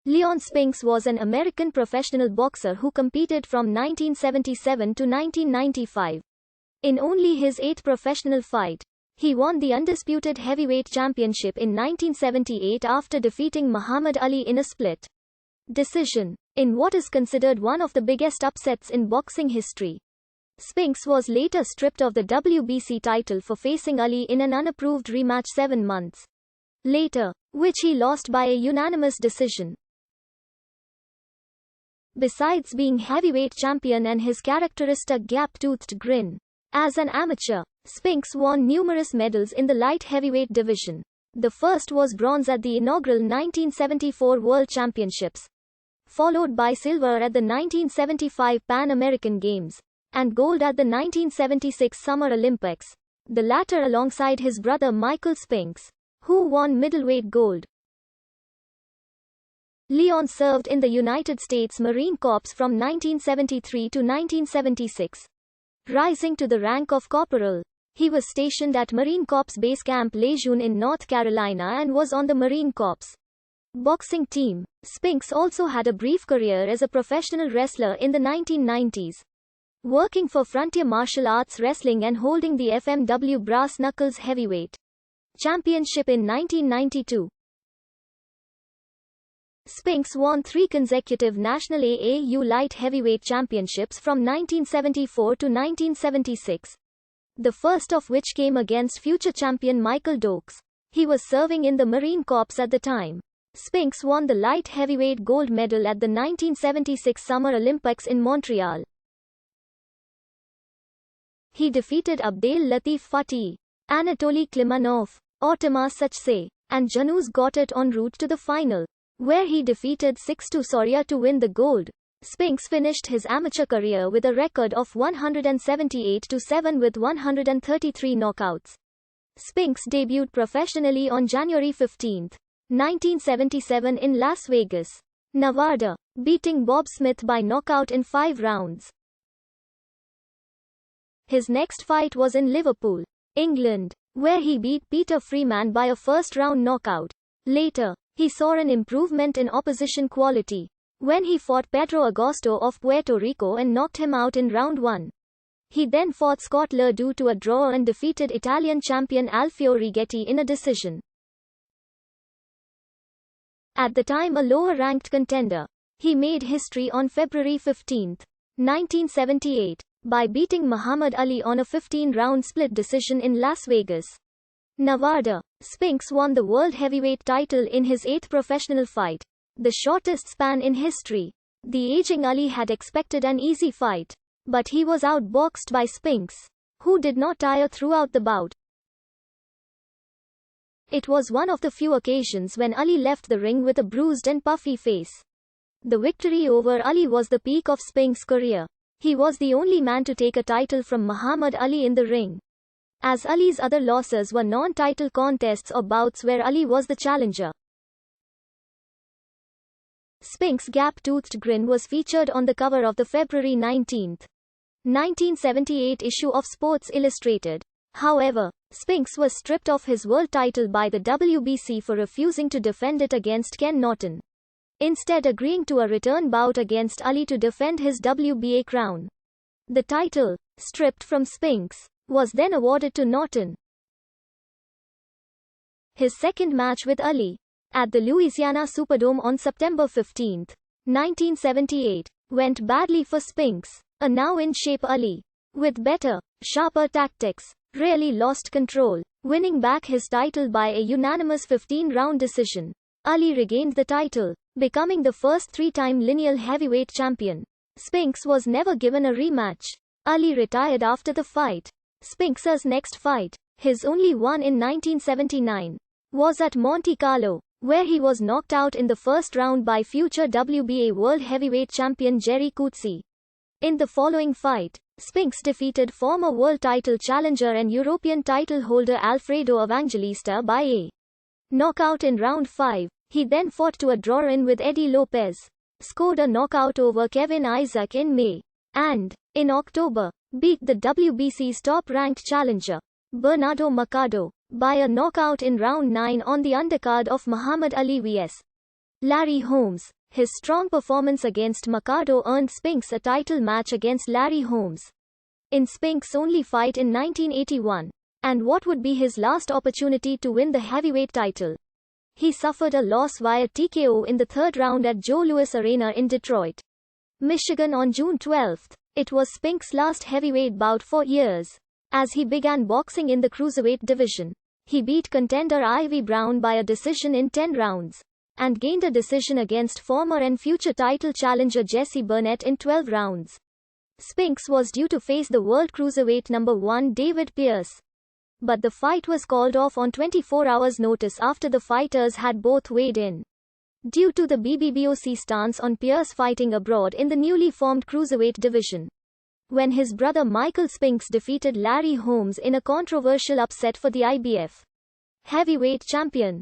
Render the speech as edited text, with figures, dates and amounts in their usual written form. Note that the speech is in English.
Leon Spinks was an American professional boxer who competed from 1977 to 1995. In only his 8th professional fight, he won the undisputed heavyweight championship in 1978 after defeating Muhammad Ali in a split decision, in what is considered one of the biggest upsets in boxing history. Spinks was later stripped of the WBC title for facing Ali in an unapproved rematch 7 months later, which he lost by a unanimous decision. Besides being heavyweight champion and his characteristic gap-toothed grin, as an amateur, Spinks won numerous medals in the light heavyweight division. The first was bronze at the inaugural 1974 World Championships, followed by silver at the 1975 Pan American Games, and gold at the 1976 Summer Olympics, the latter alongside his brother Michael Spinks, who won middleweight gold. Leon served in the United States Marine Corps from 1973 to 1976. Rising to the rank of corporal, he was stationed at Marine Corps Base Camp Lejeune in North Carolina and was on the Marine Corps boxing team. Spinks also had a brief career as a professional wrestler in the 1990s, working for Frontier Martial Arts Wrestling and holding the FMW Brass Knuckles Heavyweight Championship in 1992. Spinks won 3 consecutive national AAU light heavyweight championships from 1974 to 1976, the first of which came against future champion Michael Dokes. He was serving in the Marine Corps at the time. Spinks won the light heavyweight gold medal at the 1976 Summer Olympics in Montreal. He defeated Abdel Latif Fatih, Anatoly Klimanov, Ottomar Sachse, and Janusz Gotet en route to the final, where he defeated 6-2 Soria to win the gold. Spinks finished his amateur career with a record of 178-7 with 133 knockouts. Spinks debuted professionally on January 15, 1977 in Las Vegas, Nevada, beating Bob Smith by knockout in 5 rounds. His next fight was in Liverpool, England, where he beat Peter Freeman by a first-round knockout. Later, he saw an improvement in opposition quality when he fought Pedro Agosto of Puerto Rico and knocked him out in round 1. He then fought Scott Ledoux to a draw and defeated Italian champion Alfio Righetti in a decision. At the time a lower-ranked contender, he made history on February 15, 1978, by beating Muhammad Ali on a 15-round split decision in Las Vegas, Nevada. Spinks won the world heavyweight title in his 8th professional fight, the shortest span in history. The aging Ali had expected an easy fight, but he was outboxed by Spinks, who did not tire throughout the bout. It was one of the few occasions when Ali left the ring with a bruised and puffy face. The victory over Ali was the peak of Spinks' career. He was the only man to take a title from Muhammad Ali in the ring, as Ali's other losses were non-title contests or bouts where Ali was the challenger. Spinks' gap-toothed grin was featured on the cover of the February 19, 1978 issue of Sports Illustrated. However, Spinks was stripped of his world title by the WBC for refusing to defend it against Ken Norton, instead agreeing to a return bout against Ali to defend his WBA crown. The title, stripped from Spinks, was then awarded to Norton. His second match with Ali, at the Louisiana Superdome on September 15, 1978, went badly for Spinks. A now-in-shape Ali, with better, sharper tactics, really lost control, winning back his title by a unanimous 15-round decision. Ali regained the title, becoming the first 3-time lineal heavyweight champion. Spinks was never given a rematch. Ali retired after the fight. Spinks's next fight, his only one in 1979, was at Monte Carlo, where he was knocked out in the first round by future WBA World Heavyweight Champion Jerry Coetzee. In the following fight, Spinks defeated former world title challenger and European title holder Alfredo Evangelista by a knockout in round 5. He then fought to a draw-in with Eddie Lopez, scored a knockout over Kevin Isaac in May, and, in October, beat the WBC's top-ranked challenger, Bernardo Machado, by a knockout in round 9 on the undercard of Muhammad Ali vs. Larry Holmes. His strong performance against Mercado earned Spinks a title match against Larry Holmes in Spinks' only fight in 1981, and what would be his last opportunity to win the heavyweight title. He suffered a loss via TKO in the third round at Joe Louis Arena in Detroit, Michigan on June 12. It was Spinks' last heavyweight bout for years. As he began boxing in the cruiserweight division, he beat contender Ivy Brown by a decision in 10 rounds, and gained a decision against former and future title challenger Jesse Burnett in 12 rounds. Spinks was due to face the world cruiserweight number 1 David Pierce, but the fight was called off on 24 hours notice after the fighters had both weighed in, due to the BBBOC stance on Pierce fighting abroad in the newly formed cruiserweight division. When his brother Michael Spinks defeated Larry Holmes in a controversial upset for the IBF heavyweight champion.